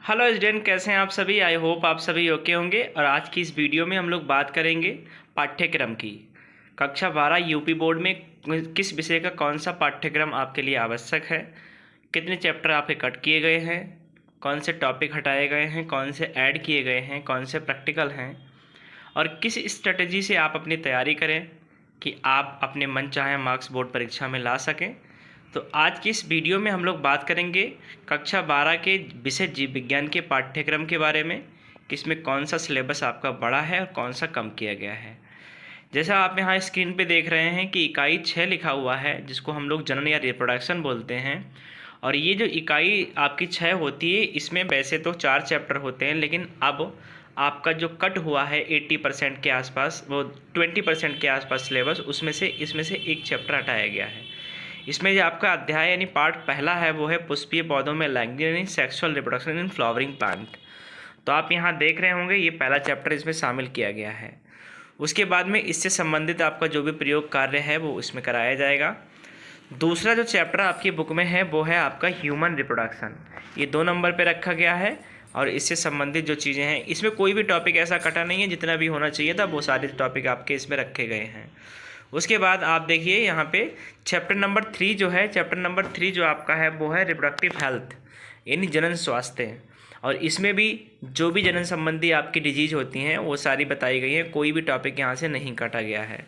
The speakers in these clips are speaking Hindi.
हेलो स्टूडेंट, कैसे हैं आप सभी। आई होप आप सभी ओके होंगे। और आज की इस वीडियो में हम लोग बात करेंगे पाठ्यक्रम की। कक्षा 12 यूपी बोर्ड में किस विषय का कौन सा पाठ्यक्रम आपके लिए आवश्यक है, कितने चैप्टर आपके कट किए गए हैं, कौन से टॉपिक हटाए गए हैं, कौन से ऐड किए गए हैं, कौन से प्रैक्टिकल हैं, और किस स्ट्रेटजी से आप अपनी तैयारी करें कि आप अपने मनचाहे मार्क्स बोर्ड परीक्षा में ला सकें। तो आज की इस वीडियो में हम लोग बात करेंगे कक्षा 12 के विषय जीव विज्ञान के पाठ्यक्रम के बारे में कि इसमें कौन सा सिलेबस आपका बड़ा है और कौन सा कम किया गया है। जैसा आप यहाँ स्क्रीन पे देख रहे हैं कि इकाई 6 लिखा हुआ है, जिसको हम लोग जनन या रिप्रोडक्शन बोलते हैं। और ये जो इकाई आपकी 6 होती है, इसमें वैसे तो 4 चैप्टर होते हैं, लेकिन अब आपका जो कट हुआ है 80% के आसपास, वो 20% के आसपास सिलेबस, उसमें से इसमें से एक चैप्टर हटाया गया है। इसमें जो आपका अध्याय यानी पार्ट पहला है वो है पुष्पीय पौधों में लैंगिक यानी sexual reproduction in flowering plant. तो आप यहाँ देख रहे होंगे ये पहला चैप्टर इसमें शामिल किया गया है। उसके बाद में इससे संबंधित आपका जो भी प्रयोग कार्य है वो इसमें कराया जाएगा। दूसरा जो चैप्टर आपकी बुक में है वो है आपका ह्यूमन रिप्रोडक्शन, ये 2 नंबर पे रखा गया है। और इससे संबंधित जो चीज़ें हैं, इसमें कोई भी टॉपिक ऐसा कटा नहीं है, जितना भी होना चाहिए था वो सारे टॉपिक आपके इसमें रखे गए हैं। उसके बाद आप देखिए यहाँ पे चैप्टर नंबर 3 जो है, चैप्टर नंबर 3 जो आपका है वो है रिप्रोडक्टिव हेल्थ यानी जनन स्वास्थ्य। और इसमें भी जो भी जनन संबंधी आपकी डिजीज होती हैं वो सारी बताई गई हैं, कोई भी टॉपिक यहाँ से नहीं काटा गया है।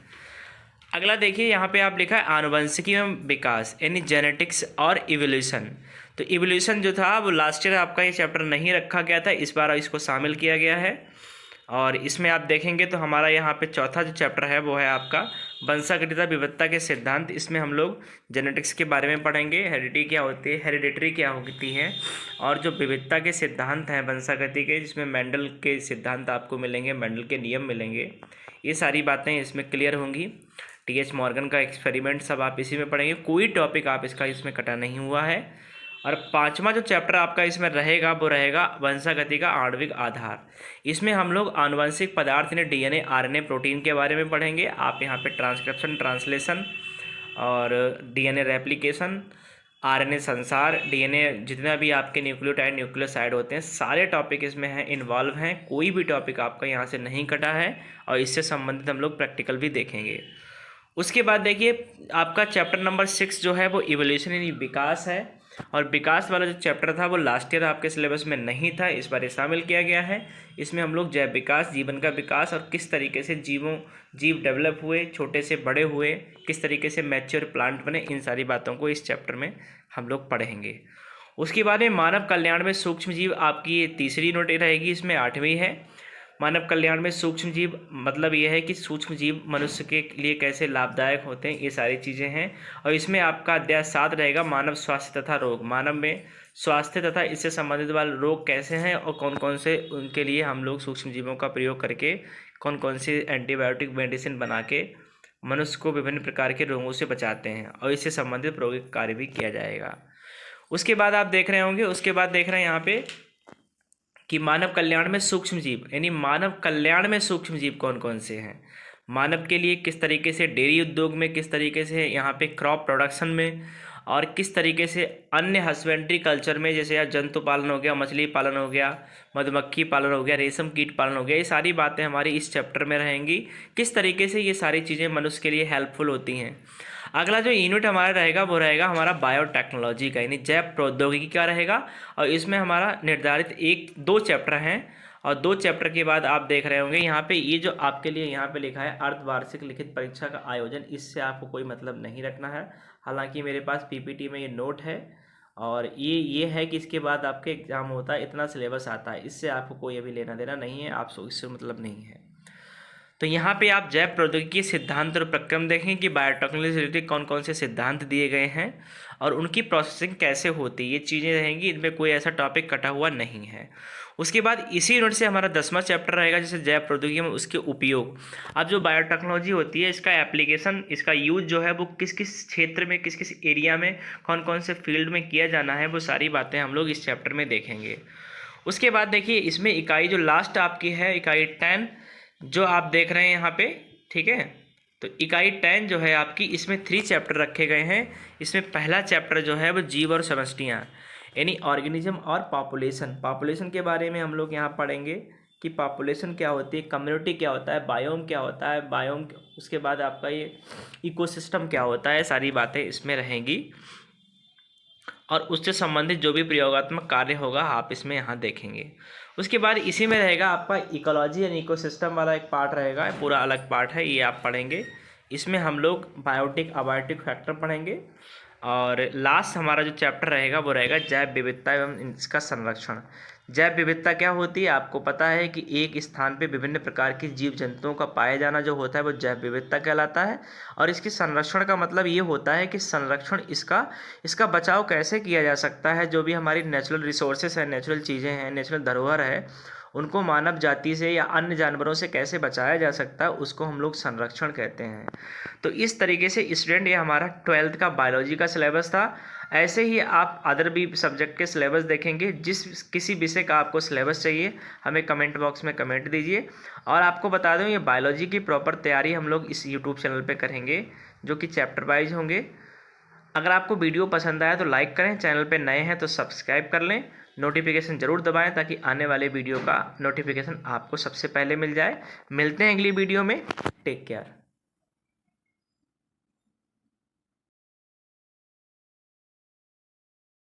अगला देखिए यहाँ पे आप लिखा है आनुवंशिकी एवं विकास यानी जेनेटिक्स और इवोल्यूशन। तो इवोल्यूशन जो था वो लास्ट ईयर आपका ये चैप्टर नहीं रखा गया था, इस बार इसको शामिल किया गया है। और इसमें आप देखेंगे तो हमारा यहाँ पे चौथा जो चैप्टर है वो है आपका वंशागतिता विविधता के सिद्धांत। इसमें हम लोग जेनेटिक्स के बारे में पढ़ेंगे, हेरिडिटी क्या होती है, हेरिडिटरी क्या होती है, और जो विविधता के सिद्धांत हैं वंशागति के, जिसमें मेंडल के सिद्धांत आपको मिलेंगे, मेंडल के नियम मिलेंगे, ये सारी बातें इसमें क्लियर होंगी। टी.एच. मॉर्गन का एक्सपेरिमेंट सब आप इसी में पढ़ेंगे, कोई टॉपिक आप इसका इसमें कटा नहीं हुआ है। और पांचवा जो चैप्टर आपका इसमें रहेगा वो रहेगा वंशागति का आणविक आधार। इसमें हम लोग आनुवंशिक पदार्थ यानी डीएनए, आरएनए, प्रोटीन के बारे में पढ़ेंगे। आप यहाँ पे ट्रांसक्रिप्शन, ट्रांसलेशन और डीएनए रेप्लिकेशन, आरएनए संसार, डीएनए जितना भी आपके न्यूक्लियोटाइड, न्यूक्लियोसाइड होते हैं, सारे टॉपिक इसमें हैं, इन्वॉल्व हैं, कोई भी टॉपिक आपका यहाँ से नहीं कटा है। और इससे संबंधित हम लोग प्रैक्टिकल भी देखेंगे। उसके बाद देखिए आपका चैप्टर नंबर 6 जो है वो इवोल्यूशन यानी विकास है। और विकास वाला जो चैप्टर था वो लास्ट ईयर आपके सिलेबस में नहीं था, इस बार ये शामिल किया गया है। इसमें हम लोग जैव विकास, जीवन का विकास और किस तरीके से जीव डेवलप हुए, छोटे से बड़े हुए, किस तरीके से मैच्योर प्लांट बने, इन सारी बातों को इस चैप्टर में हम लोग पढ़ेंगे। उसके बाद में मानव कल्याण में सूक्ष्म जीव आपकी ये तीसरी यूनिट रहेगी, इसमें 8वीं है। मानव कल्याण में सूक्ष्म जीव मतलब ये है कि सूक्ष्म जीव मनुष्य के लिए कैसे लाभदायक होते हैं, ये सारी चीज़ें हैं। और इसमें आपका अध्याय 7 रहेगा मानव स्वास्थ्य तथा रोग। मानव में स्वास्थ्य तथा इससे संबंधित वाले रोग कैसे हैं और कौन कौन से उनके लिए हम लोग सूक्ष्म जीवों का प्रयोग करके कौन कौन सी एंटीबायोटिक मेडिसिन बना के मनुष्य को विभिन्न प्रकार के रोगों से बचाते हैं, और इससे संबंधित प्रायोगिक कार्य भी किया जाएगा। उसके बाद आप देख रहे होंगे, उसके बाद देख रहे हैं यहाँ पे कि मानव कल्याण में सूक्ष्म जीव यानी मानव कल्याण में सूक्ष्म जीव कौन कौन से हैं, मानव के लिए किस तरीके से डेयरी उद्योग में, किस तरीके से यहाँ पे क्रॉप प्रोडक्शन में, और किस तरीके से अन्य हस्बेंड्री कल्चर में, जैसे यार जंतु पालन हो गया, मछली पालन हो गया, मधुमक्खी पालन हो गया, रेशम कीट पालन हो गया, ये सारी बातें हमारी इस चैप्टर में रहेंगी। किस तरीके से ये सारी चीज़ें मनुष्य के लिए हेल्पफुल होती हैं। अगला जो यूनिट हमारा रहेगा वो रहेगा हमारा बायोटेक्नोलॉजी का यानी जैव प्रौद्योगिकी का रहेगा। और इसमें हमारा निर्धारित 1-2 चैप्टर हैं। और 2 चैप्टर के बाद आप देख रहे होंगे यहाँ पे ये जो आपके लिए यहाँ पे लिखा है अर्धवार्षिक लिखित परीक्षा का आयोजन, इससे आपको कोई मतलब नहीं रखना है। हालांकि मेरे पास पीपीटी में ये नोट है, और ये है कि इसके बाद आपके एग्जाम होता है, इतना सिलेबस आता है, इससे आपको कोई अभी लेना देना नहीं है, आप इससे मतलब नहीं है। तो यहाँ पे आप जैव प्रौद्योगिकी सिद्धांत और प्रक्रम देखें कि बायोटेक्नोलॉजी से रिलेटेड कौन कौन से सिद्धांत दिए गए हैं और उनकी प्रोसेसिंग कैसे होती है, ये चीज़ें रहेंगी, इनमें कोई ऐसा टॉपिक कटा हुआ नहीं है। उसके बाद इसी यूनिट से हमारा 10वां चैप्टर रहेगा जैसे जैव प्रौद्योगिकी में उसके उपयोग। अब जो बायोटेक्नोलॉजी होती है इसका एप्लीकेशन, इसका यूज जो है वो किस किस क्षेत्र में, किस किस एरिया में, कौन कौन से फील्ड में किया जाना है, वो सारी बातें हम लोग इस चैप्टर में देखेंगे। उसके बाद देखिए इसमें इकाई जो लास्ट आपकी है, इकाई 10 जो आप देख रहे हैं यहाँ पे, ठीक है। तो इकाई 10 जो है आपकी, इसमें 3 चैप्टर रखे गए हैं। इसमें पहला चैप्टर जो है वो जीव और समष्टियाँ यानी ऑर्गेनिज्म और पॉपुलेशन। पॉपुलेशन के बारे में हम लोग यहाँ पढ़ेंगे कि पॉपुलेशन क्या होती है, कम्युनिटी क्या होता है, बायोम क्या होता है, बायोम उसके बाद आपका ये इकोसिस्टम क्या होता है, सारी बातें इसमें रहेंगी। और उससे संबंधित जो भी प्रयोगात्मक कार्य होगा आप इसमें यहाँ देखेंगे। उसके बाद इसी में रहेगा आपका इकोलॉजी एंड इकोसिस्टम वाला एक पार्ट रहेगा, पूरा अलग पार्ट है, ये आप पढ़ेंगे। इसमें हम लोग बायोटिक अबायोटिक फैक्टर पढ़ेंगे। और लास्ट हमारा जो चैप्टर रहेगा वो रहेगा जैव विविधता एवं इसका संरक्षण। जैव विविधता क्या होती है, आपको पता है कि एक स्थान पे विभिन्न प्रकार के जीव जंतुओं का पाया जाना जो होता है वो जैव विविधता कहलाता है। और इसकी संरक्षण का मतलब ये होता है कि संरक्षण इसका बचाव कैसे किया जा सकता है। जो भी हमारी नेचुरल रिसोर्सेस है, नेचुरल चीज़ें हैं, नेचुरल धरोहर है, उनको मानव जाति से या अन्य जानवरों से कैसे बचाया जा सकता है, उसको हम लोग संरक्षण कहते हैं। तो इस तरीके से स्टूडेंट ये हमारा 12th का बायोलॉजी का सिलेबस था। ऐसे ही आप अदर भी सब्जेक्ट के सिलेबस देखेंगे। जिस किसी विषय का आपको सिलेबस चाहिए हमें कमेंट बॉक्स में कमेंट दीजिए। और आपको बता दूं ये बायोलॉजी की प्रॉपर तैयारी हम लोग इस यूट्यूब चैनल पे करेंगे, जो कि चैप्टर वाइज होंगे। अगर आपको वीडियो पसंद आया तो लाइक करें, चैनल पे नए हैं तो सब्सक्राइब कर लें, नोटिफिकेशन ज़रूर दबाएं ताकि आने वाले वीडियो का नोटिफिकेशन आपको सबसे पहले मिल जाए। मिलते हैं अगली वीडियो में, टेक केयर।